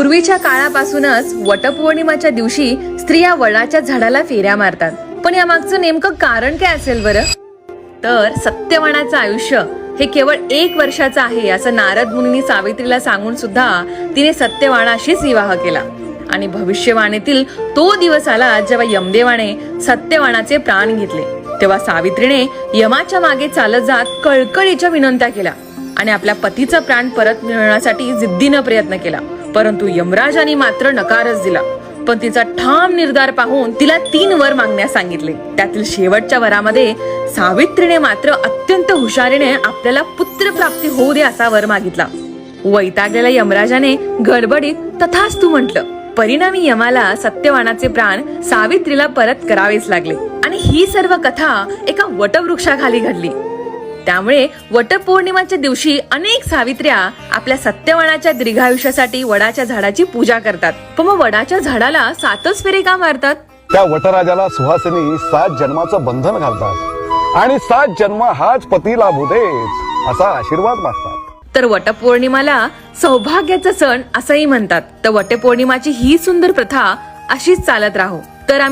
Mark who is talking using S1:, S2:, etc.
S1: पूर्वीच्या काळापासूनच वटपौर्णिमाच्या दिवशी स्त्रिया वडाच्या झाडाला फेऱ्या मारतात. पण या मागचं नेमकं कारण काय असेल बरं? तर सत्यवानाचं आयुष्य हे केवळ 1 वर्षाचं आहे असं नारद मुनींनी सावित्रीला सांगून सुद्धा तिने सत्यवानाशीच विवाह केला. आणि भविष्यवाणीतील तो दिवस आला जेव्हा यमदेवाने सत्यवानाचे प्राण घेतले. तेव्हा सावित्रीने यमाच्या मागे चालत जात कळकळीच्या विनंत्या केल्या आणि आपल्या पतीचा प्राण परत मिळवण्यासाठी जिद्दीनं प्रयत्न केला. परंतु यमराजाने मात्र नकारच दिला. पण तिचा ठाम निर्धार पाहून तिला 3 वर मागण्यास सांगितले. त्यातील शेवटच्या वरामध्ये सावित्रीने मात्र अत्यंत हुशारीने आपल्याला पुत्रप्राप्ती होऊ दे असा वर मागितला. वैतागलेल्या यमराजाने गडबडीत तथास्तु म्हटलं. परिणामी यमाला सत्यवानाचे प्राण सावित्रीला परत करावेच लागले. आणि ही सर्व कथा एका वटवृक्षाखाली घडली. त्यामुळे वटपौर्णिमाच्या दिवशी अनेक सावित्र्या आपल्या सत्यवानाच्या दीर्घायुष्यासाठी वडाच्या झाडाची पूजा करतात. पण मग वडाच्या झाडाला 7च फेरे का मारतात?
S2: त्या वटराजाला सुहासिनी 7 जन्माचं बंधन घालतात आणि 7 जन्म हाच पती लाभू देच असा आशीर्वाद मागतात.
S1: तर वटपौर्णिमाला सौभाग्याचा सण असंही म्हणतात. तर वटपौर्णिमाची ही सुंदर प्रथा अशीच चालत राहो.